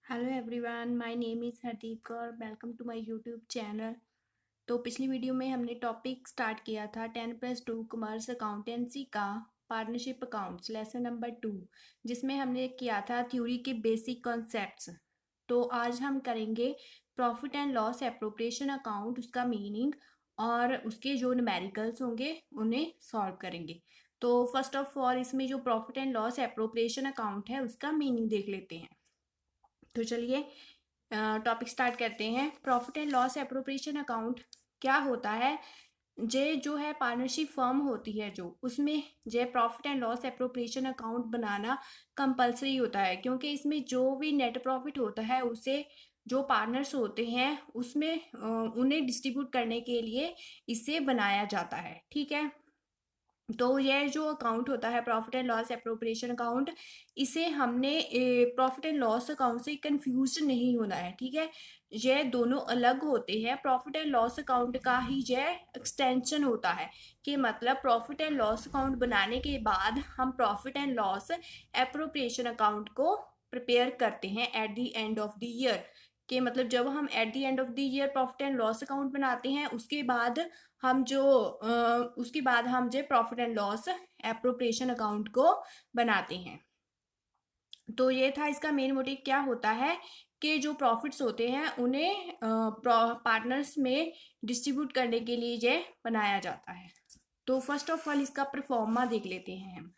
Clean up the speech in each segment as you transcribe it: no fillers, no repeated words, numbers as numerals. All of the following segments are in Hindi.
Hello everyone, my name is Hardeep Kaur. Welcome to my YouTube channel. तो पिछली वीडियो में हमने टॉपिक स्टार्ट किया था 10+2 कॉमर्स अकाउंटेंसी का पार्टनरशिप अकाउंट्स लेसन नंबर 2, जिसमें हमने किया था थ्योरी के बेसिक कॉन्सेप्ट्स। तो आज हम करेंगे profit and loss appropriation account, उसका मीनिंग और उसके जो न्यूमेरिकल्स होंगे उन्हें सॉल्व करेंगे। तो फर्स्ट ऑफ ऑल इसमें जो profit and loss appropriation account है उसका मीनिंग देख लेते हैं। तो चलिए टॉपिक स्टार्ट करते हैं। Profit and loss appropriation account क्या होता है? जे जो है पार्टनरशिप फर्म होती है जो उसमें जे profit and loss appropriation account बनाना कंपलसरी होता है, क्योंकि इसमें जो भी नेट प्रॉफिट होता है उसे जो पार्टनर्स होते हैं उसमें उन्हें डिस्ट्रीब्यूट करने के लिए इसे बनाया जाता है। ठीक है, तो यह जो अकाउंट होता है profit and loss appropriation account, इसे हमने प्रॉफिट एंड लॉस अकाउंट से कंफ्यूज नहीं होना है। ठीक है, ये दोनों अलग होते हैं। प्रॉफिट एंड लॉस अकाउंट का ही यह एक्सटेंशन होता है कि मतलब प्रॉफिट एंड लॉस अकाउंट बनाने के बाद हम profit and loss appropriation account को प्रिपेयर करते हैं at the end of the year. कि मतलब जब हम at the end of the year profit and loss account बनाते हैं उसके बाद हम जो profit and loss appropriation account को बनाते हैं। तो ये था इसका मेन मोटिव। क्या होता है कि जो प्रॉफिट्स होते हैं उन्हें पार्टनर्स में डिस्ट्रीब्यूट करने के लिए ये बनाया जाता है। तो फर्स्ट ऑफ ऑल इसका परफॉर्मा देख लेते हैं हम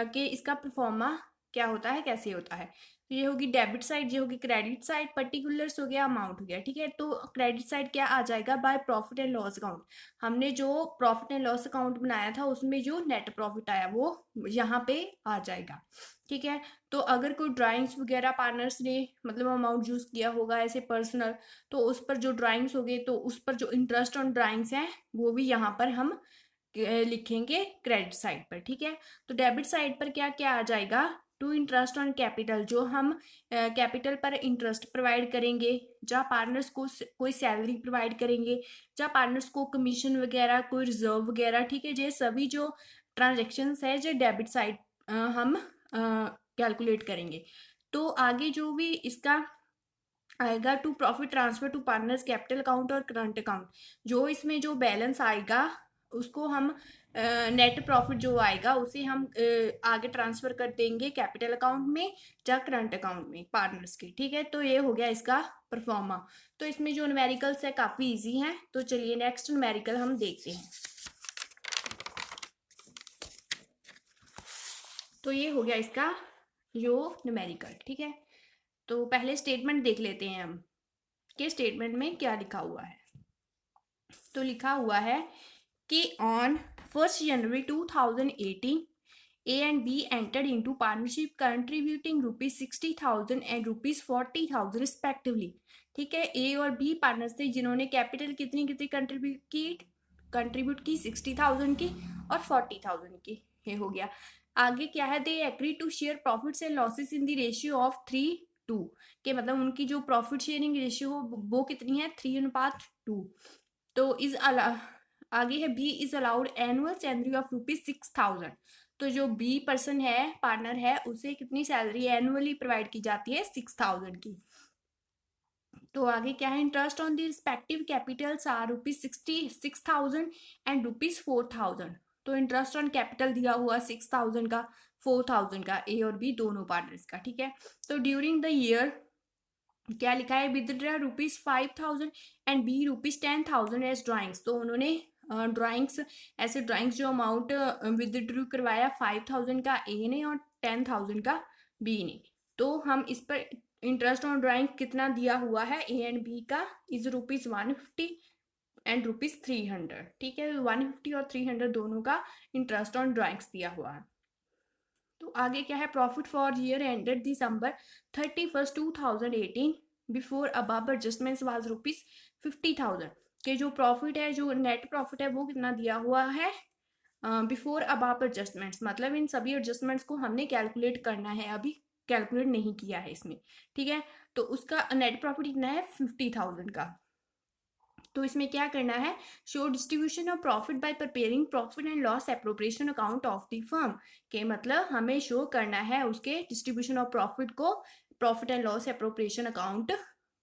कि इसका परफॉर्मा क्या होता है, कैसे होता है। तो ये होगी डेबिट साइड, ये होगी क्रेडिट साइड, पर्टिकुलर्स हो गया, अमाउंट हो गया। ठीक है, तो क्रेडिट साइड क्या आ जाएगा? By profit and loss account. हमने जो प्रॉफिट एंड लॉस अकाउंट बनाया था उसमें जो नेट प्रॉफिट आया वो यहाँ पे आ जाएगा। ठीक है, तो अगर कोई ड्राइंग्स वगैरह पार्टनर्स ने मतलब अमाउंट यूज किया होगा ऐसे पर्सनल, तो उस पर जो ड्राइंग्स हो गए तो उस पर जो इंटरेस्ट ऑन ड्राइंग्स हैं वो भी यहाँ पर हम लिखेंगे क्रेडिट साइड पर। ठीक है, तो डेबिट साइड पर क्या क्या आ जाएगा? टू इंटरेस्ट ऑन कैपिटल, जो हम कैपिटल पर इंटरेस्ट प्रोवाइड करेंगे, जहाँ पार्टनर्स को कोई सैलरी प्रोवाइड करेंगे, जहाँ पार्टनर्स को कमीशन वगैरह, कोई रिजर्व वगैरह। ठीक है, ये सभी जो ट्रांजेक्शन्स है जो डेबिट साइड हम कैलकुलेट करेंगे। तो आगे जो भी इसका आएगा to profit transfer to partners capital account और करंट अकाउंट, जो इसमें जो बैलेंस आएगा उसको हम नेट प्रॉफिट जो आएगा उसे हम आगे ट्रांसफर कर देंगे कैपिटल अकाउंट में या करंट अकाउंट में पार्टनर्स के। ठीक है, तो ये हो गया इसका परफॉर्मा। तो इसमें जो न्यूमेरिकल्स है काफ़ी इजी हैं। तो चलिए नेक्स्ट न्यूमेरिकल हम देखते हैं। तो ये हो गया इसका जो न्यूमेरिकल। ठीक है, तो पहले स्टेटमेंट देख लेते हैं हम कि स्टेटमेंट में क्या लिखा हुआ है। तो लिखा हुआ है कि on 1 January 2018 A and B entered into partnership contributing ₹60,000 and ₹40,000 respectively. ठीक है, ए और बी पार्टनर्स थे जिन्होंने कैपिटल कितनी कितनी कंट्रीब्यूट की 60,000 की और 40,000 की। ये हो गया। आगे क्या है? They agree to share profits and losses in the ratio of 3:2, के मतलब उनकी जो प्रॉफिट शेयरिंग रेशियो वो कितनी है? 3:2। तो आगे है B is allowed annual salary of ₹6,000। तो जो बी पर्सन है, पार्टनर है, उसे कितनी सैलरी एनुअली प्रोवाइड की जाती है? 6,000 की। तो आगे क्या है? Interest on the respective capitals are ₹66,000 and ₹4,000। तो इंटरेस्ट ऑन कैपिटल दिया हुआ 6,000 का, 4,000 का, ए और बी दोनों पार्टनर्स का। ठीक है, तो ड्यूरिंग द ईयर क्या लिखा है? Withdraw ₹5,000 and B ₹10,000 as drawings. तो उन्होंने ड्राइंग्स ऐसे ड्राइंग्स जो अमाउंट विदड्रू करवाया 5,000 का ए ने और 10,000 का बी ने। तो हम इस पर इंटरेस्ट ऑन ड्राइंग कितना दिया हुआ है ए एंड बी का? Is ₹150 and ₹300। ठीक है, 150 और 300 दोनों का इंटरेस्ट ऑन ड्राइंग्स दिया हुआ है। तो आगे क्या है? Profit for year ended December 31, 2018 before above adjustments was ₹50,000। के जो प्रॉफिट है, जो नेट प्रॉफिट है, वो कितना दिया हुआ है? बिफोर अबव एडजस्टमेंट्स, मतलब इन सभी एडजस्टमेंट्स को हमने कैलकुलेट करना है, अभी कैलकुलेट नहीं किया है इसमें। ठीक है, तो उसका नेट प्रॉफिट कितना है? 50,000 का। तो इसमें क्या करना है, show distribution of profit by preparing profit and loss appropriation account of the firm, के मतलब हमें शो करना है उसके डिस्ट्रीब्यूशन ऑफ प्रॉफिट को profit and loss appropriation account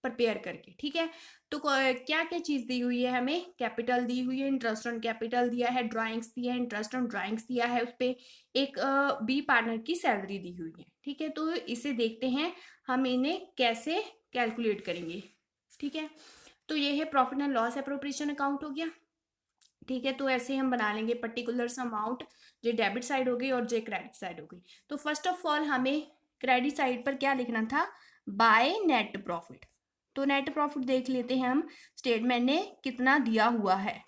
prepare करके। ठीक है, तो क्या क्या चीज़ दी हुई है हमें, कैपिटल दी हुई है, इंटरेस्ट ऑन कैपिटल दिया है, ड्राइंग्स दिया है, इंटरेस्ट ऑन ड्राइंग्स दिया है, उस पर एक बी पार्टनर की सैलरी दी हुई है। ठीक है, तो इसे देखते हैं हम इन्हें कैसे कैलकुलेट करेंगे। ठीक है, तो ये है profit and loss appropriation account हो गया। ठीक है, तो ऐसे हम बना लेंगे पर्टिकुलर अमाउंट, जो डेबिट साइड हो गई और जो क्रेडिट साइड हो गई। तो फर्स्ट ऑफ ऑल हमें क्रेडिट साइड पर क्या लिखना था, बाय नेट प्रॉफिट। तो नेट प्रॉफिट देख लेते हैं हम स्टेटमेंट ने कितना दिया हुआ है।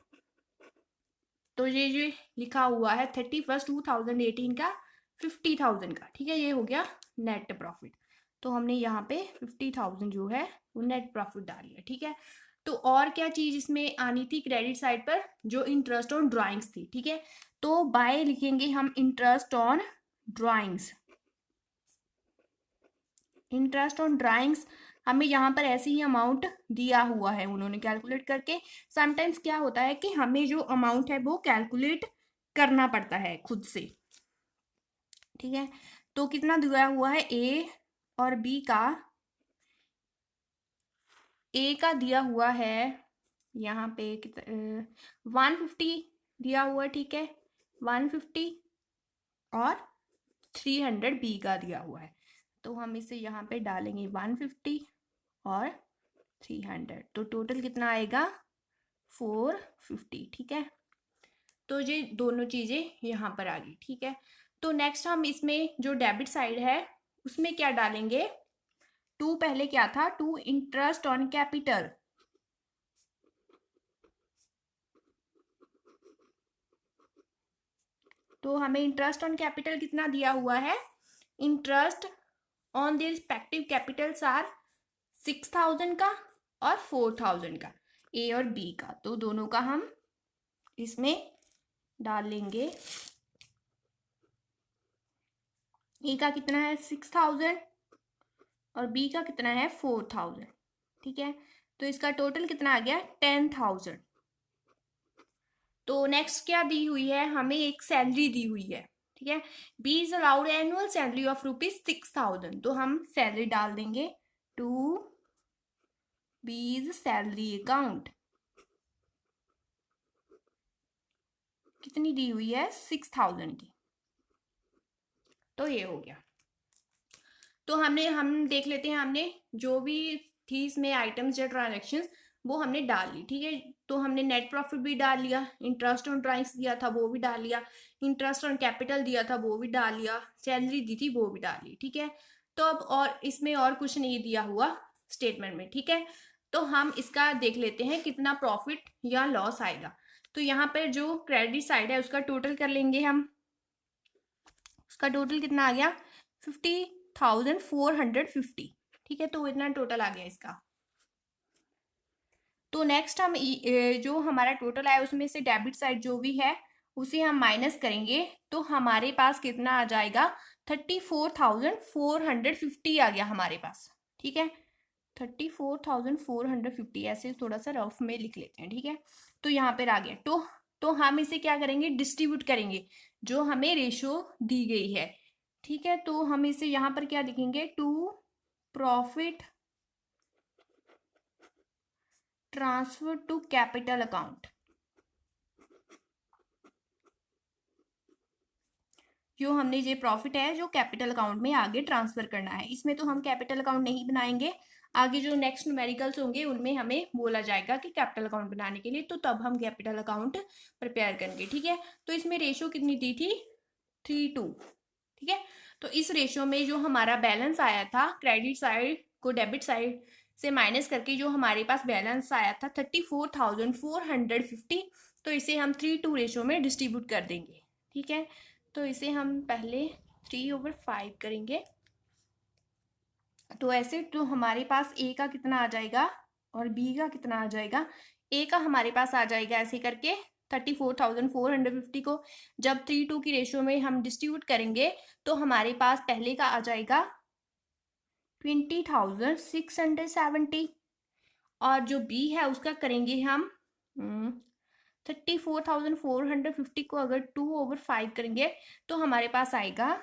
तो ये जो लिखा हुआ है 31/2018 का 50,000 का। ठीक है, ये हो गया नेट प्रॉफिट। तो हमने यहाँ पे 50,000 जो है वो नेट प्रॉफिट डाल लिया। ठीक है, तो और क्या चीज इसमें आनी थी क्रेडिट साइड पर, जो इंटरेस्ट ऑन ड्राइंग्स थी। ठीक है, तो बाय लिखेंगे हम interest on drawings. Interest on drawings हमें यहाँ पर ऐसे ही अमाउंट दिया हुआ है उन्होंने कैलकुलेट करके। समटाइम्स क्या होता है कि हमें जो अमाउंट है वो कैलकुलेट करना पड़ता है खुद से। ठीक है, तो कितना दिया हुआ है, ए और बी का, ए का दिया हुआ है यहाँ पे 150 दिया हुआ है। ठीक है, 150 और 300 बी का दिया हुआ है। तो हम इसे यहाँ पे डालेंगे 150 और 300, तो टोटल कितना आएगा 450। ठीक है, तो ये दोनों चीज़ें यहाँ पर आ गई। ठीक है, तो नेक्स्ट हम इसमें जो डेबिट साइड है उसमें क्या डालेंगे, टू पहले क्या था, टू इंटरेस्ट ऑन कैपिटल। तो हमें इंटरेस्ट ऑन कैपिटल कितना दिया हुआ है, interest on the respective capitals are 6,000 का और 4,000 का, ए और बी का। तो दोनों का हम इसमें डाल लेंगे। ए का कितना है 6,000 और बी का कितना है 4,000। ठीक है, तो इसका टोटल कितना आ गया 10,000। तो नेक्स्ट क्या दी हुई है, हमें एक सैलरी दी हुई है। ठीक है, B is allowed annual salary of ₹6,000। तो हम सैलरी डाल देंगे टू बीज सैलरी अकाउंट। कितनी दी हुई है 6,000 की। तो ये हो गया। तो हम देख लेते हैं, हमने जो भी थी इसमें आइटम्स या ट्रांजेक्शन्स वो हमने डाल ली। ठीक है, तो हमने नेट प्रॉफिट भी डाल लिया, इंटरेस्ट ऑन ड्राइंग्स दिया था वो भी डाल लिया, इंटरेस्ट ऑन कैपिटल दिया था वो भी डाल लिया, सैलरी दी थी वो भी डाल ली। ठीक है, तो अब और इसमें और कुछ नहीं दिया हुआ स्टेटमेंट में। ठीक है, तो हम इसका देख लेते हैं कितना प्रॉफिट या लॉस आएगा। तो यहाँ पर जो क्रेडिट साइड है उसका टोटल कर लेंगे हम। उसका टोटल कितना आ गया 50,450। ठीक है, तो इतना टोटल आ गया इसका। तो नेक्स्ट हम जो हमारा टोटल आया उसमें से डेबिट साइड जो भी है उसे हम माइनस करेंगे, तो हमारे पास कितना आ जाएगा 34,450 आ गया हमारे पास। ठीक है, 34,450 ऐसे थोड़ा सा रफ में लिख लेते हैं। ठीक है, तो यहाँ पर आ गया। तो हम इसे क्या करेंगे, डिस्ट्रीब्यूट करेंगे जो हमें रेशो दी गई है। ठीक है, तो हम इसे यहाँ पर क्या लिखेंगे, to profit transfer to capital account. जो हमने ये प्रॉफिट है जो कैपिटल अकाउंट में आगे ट्रांसफर करना है। इसमें तो हम कैपिटल अकाउंट नहीं बनाएंगे, आगे जो नेक्स्ट न्यूमेरिकल्स होंगे उनमें हमें बोला जाएगा कि कैपिटल अकाउंट बनाने के लिए, तो तब हम कैपिटल अकाउंट प्रिपेयर करेंगे। ठीक है, तो इसमें रेशो कितनी दी थी 3:2। ठीक है, तो इस रेशो में जो हमारा बैलेंस आया था क्रेडिट साइड को डेबिट साइड से माइनस करके जो हमारे पास बैलेंस आया था 34,450, तो इसे हम 3:2 रेशो में डिस्ट्रीब्यूट कर देंगे। ठीक है, तो इसे हम पहले 3/5 करेंगे। तो ऐसे तो हमारे पास ए का कितना आ जाएगा और बी का कितना आ जाएगा। ए का हमारे पास आ जाएगा ऐसे करके 34,450 को जब 3:2 की रेशियो में हम डिस्ट्रीब्यूट करेंगे तो हमारे पास पहले का आ जाएगा 20,670 और जो बी है उसका करेंगे हम 34,450 को अगर 2/5 करेंगे तो हमारे पास आएगा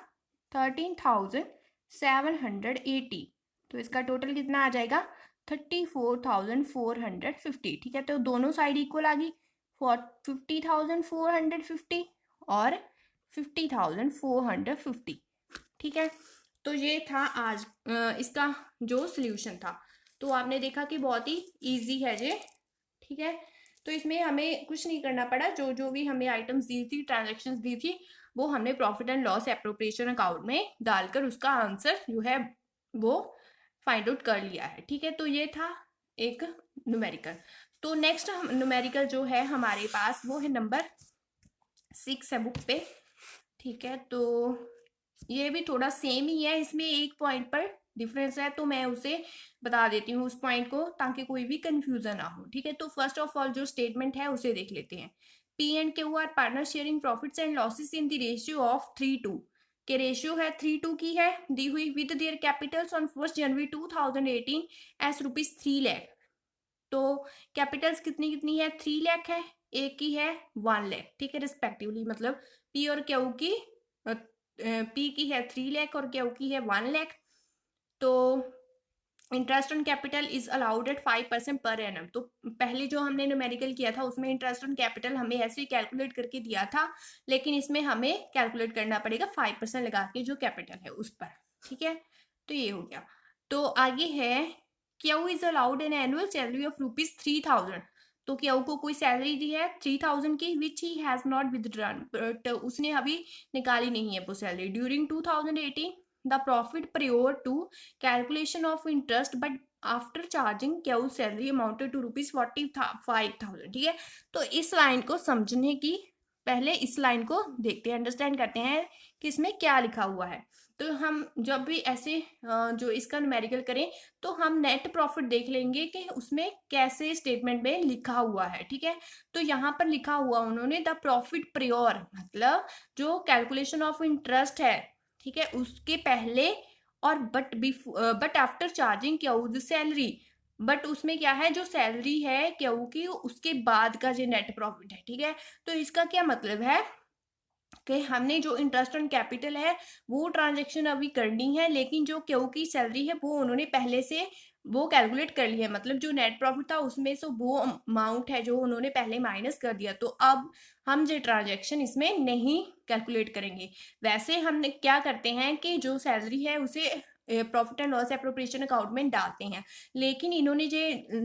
13,780। तो इसका टोटल कितना आ जाएगा 34,450। ठीक है, तो दोनों साइड इक्वल आ गई, 50,450 और 50,450। ठीक है, तो ये था आज इसका जो सॉल्यूशन था। तो आपने देखा कि बहुत ही इजी है ये। ठीक है, तो इसमें हमें कुछ नहीं करना पड़ा, जो जो भी हमें आइटम्स दी थी, ट्रांजैक्शंस दी थी, वो हमने profit and loss appropriation account में डालकर उसका आंसर जो है वो फाइंड आउट कर लिया है। ठीक है, तो ये था एक न्यूमेरिकल। तो नेक्स्ट न्यूमेरिकल जो है हमारे पास वो है नंबर 6 है बुक पे। ठीक है, तो ये भी थोड़ा सेम ही है, इसमें एक पॉइंट पर डिफरेंस है, तो मैं उसे बता देती हूँ उस पॉइंट को, ताकि कोई भी कंफ्यूजन ना हो। ठीक है, तो फर्स्ट ऑफ ऑल जो स्टेटमेंट है उसे देख लेते हैं। P and Q R partner sharing profits and losses in the ratio of 3:2 के रेशियो है 3:2 की है दी हुई with their Capitals on 1 January 2018 S ₹3 lakh. तो कैपिटल्स कितनी कितनी है 3 लाख है, एक की है 1 लाख। ठीक है, रिस्पेक्टिवली मतलब पी और क्यू की पी की है 3 लाख और क्यू की है 1 लाख। तो interest on capital is allowed at 5% per annum. तो पहले जो हमने न्यूमेरिकल किया था उसमें इंटरेस्ट ऑन कैपिटल हमें ऐसे ही कैलकुलेट करके दिया था, लेकिन इसमें हमें कैलकुलेट करना पड़ेगा 5% लगा के जो कैपिटल है उस पर। ठीक है, तो ये हो गया। तो आगे है Q is allowed an annual salary of ₹3,000। तो क्यू को कोई सैलरी दी है 3,000 की which he has not withdrawn, but उसने अभी निकाली नहीं है वो salary during 2018। The profit prior to calculation of interest but after charging Q salary amounted to ₹45,000। ठीक है, तो इस लाइन को समझने की पहले इस लाइन को देखते हैं, अंडरस्टैंड करते हैं कि इसमें क्या लिखा हुआ है। तो हम जब भी ऐसे जो इसका न्यूमेरिकल करें तो हम नेट प्रॉफिट देख लेंगे कि उसमें कैसे स्टेटमेंट में लिखा हुआ है। ठीक है, तो यहाँ पर लिखा हुआ उन्होंने द प्रॉफिट प्रियोर, मतलब जो कैलकुलेशन ऑफ इंटरेस्ट है, ठीक है, उसके पहले और but after charging Q salary, but उसमें क्या है जो सैलरी है क्यू की उसके बाद का जो नेट प्रॉफिट है। ठीक है, तो इसका क्या मतलब है कि हमने जो इंटरेस्ट ऑन कैपिटल है वो ट्रांजेक्शन अभी करनी है, लेकिन जो क्यू की सैलरी है वो उन्होंने पहले से वो कैलकुलेट कर लिया है, मतलब जो नेट प्रॉफिट था उसमें से वो अमाउंट है जो उन्होंने पहले माइनस कर दिया। तो अब हम जो ट्रांजेक्शन इसमें नहीं कैलकुलेट करेंगे। वैसे हम क्या करते हैं कि जो सैलरी है उसे profit and loss appropriation account में डालते हैं, लेकिन इन्होंने जो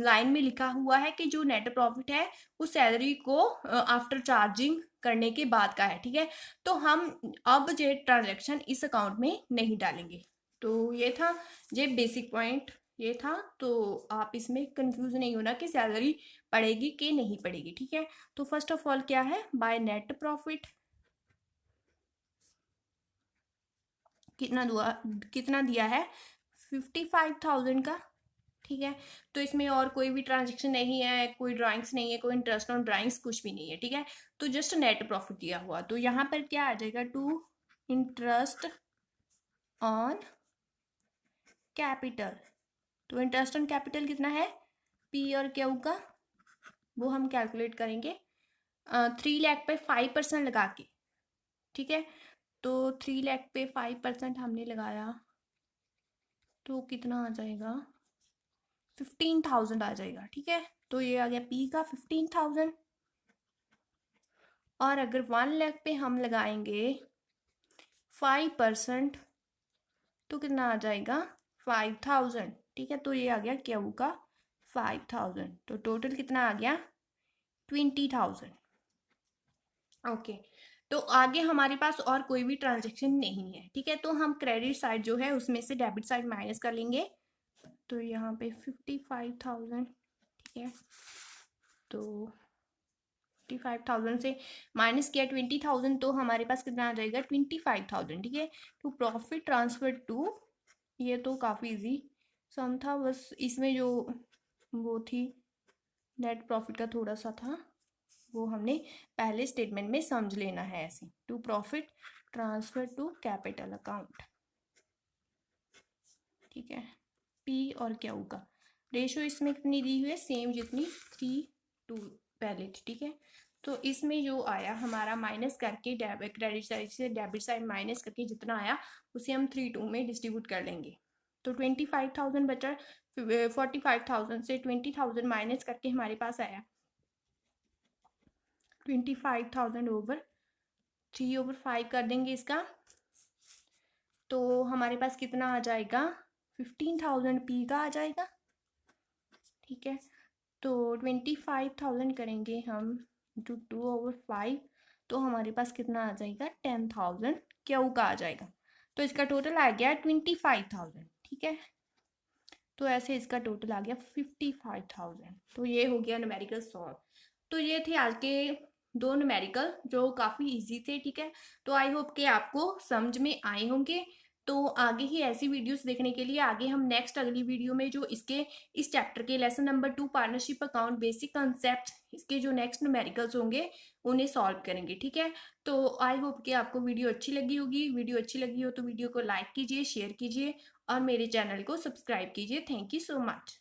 लाइन में लिखा हुआ है कि जो नेट प्रॉफिट है उस सैलरी को आफ्टर चार्जिंग करने के बाद का है। ठीक है, तो हम अब ये ट्रांजैक्शन इस अकाउंट में नहीं डालेंगे। तो ये था ये बेसिक पॉइंट ये था, तो आप इसमें कंफ्यूज नहीं होना कि सैलरी पड़ेगी कि नहीं पड़ेगी। ठीक है, तो फर्स्ट ऑफ ऑल क्या है बाय नेट प्रॉफिट कितना दिया है 55,000 का। ठीक है, तो इसमें और कोई भी ट्रांजेक्शन नहीं है, कोई ड्राइंग्स नहीं है, कोई इंटरेस्ट ऑन ड्राइंग्स कुछ भी नहीं है। ठीक है, तो जस्ट नेट प्रॉफिट दिया हुआ, तो यहाँ पर क्या आ जाएगा टू इंटरेस्ट ऑन कैपिटल। तो इंटरेस्ट ऑन कैपिटल कितना है पी और क्यू का वो हम कैलकुलेट करेंगे 3 लाख पे 5% लगा के। ठीक है, तो 3 लाख पे 5% हमने लगाया तो कितना आ जाएगा 15,000 आ जाएगा। ठीक है, तो ये आ गया पी का 15,000, और अगर 1 लाख पे हम लगाएंगे 5% तो कितना आ जाएगा 5,000। ठीक है, तो ये आ गया क्यू का 5,000, तो टोटल कितना आ गया 20,000। ओके, तो आगे हमारे पास और कोई भी ट्रांजेक्शन नहीं है। ठीक है, तो हम क्रेडिट साइड जो है उसमें से डेबिट साइड माइनस कर लेंगे। तो यहाँ पे 55,000। ठीक है, तो 55,000 से माइनस किया 20,000 तो हमारे पास कितना आ जाएगा 25,000। ठीक है, तो प्रॉफिट ट्रांसफर टू, ये तो काफ़ी इजी सम था, बस इसमें जो वो थी नेट प्रॉफिट का थोड़ा सा था वो हमने पहले स्टेटमेंट में समझ लेना है ऐसे, to profit transfer to capital account. ठीक है, पी और क्यू का रेशो इसमें कितनी दी हुई है, सेम जितनी 3:2 पहले थी, ठीक है। तो इसमें जो आया हमारा माइनस करके क्रेडिट साइड से डेबिट साइड माइनस करके जितना आया उसे हम 3:2 में डिस्ट्रीब्यूट कर लेंगे। तो 25,000 बचा, 45,000 से 20,000 माइनस करके हमारे पास आया 25,000 ओवर 3/5 कर देंगे इसका, तो हमारे पास कितना आ जाएगा, 15,000 पी का आ जाएगा, ठीक है। तो 25,000 करेंगे हम इंटू 2/5, तो हमारे पास कितना आ जाएगा, 10,000 क्यू का आ जाएगा। तो इसका टोटल आ गया 25,000, ठीक है। तो ऐसे इसका टोटल आ गया 55,000। तो ये हो गया न्यूमेरिकल सॉल्व। तो ये थे आज के 2 न्यूमेरिकल जो काफ़ी इजी थे, ठीक है। तो आई होप कि आपको समझ में आए होंगे। तो आगे ही ऐसी वीडियोस देखने के लिए आगे हम नेक्स्ट अगली वीडियो में जो इसके इस चैप्टर के lesson number 2 partnership account basic concept, इसके जो नेक्स्ट न्यूमेरिकल्स होंगे उन्हें सॉल्व करेंगे, ठीक है। तो आई होप कि आपको वीडियो अच्छी लगी होगी। वीडियो अच्छी लगी हो तो वीडियो को लाइक कीजिए, शेयर कीजिए और मेरे चैनल को सब्सक्राइब कीजिए। Thank you so much.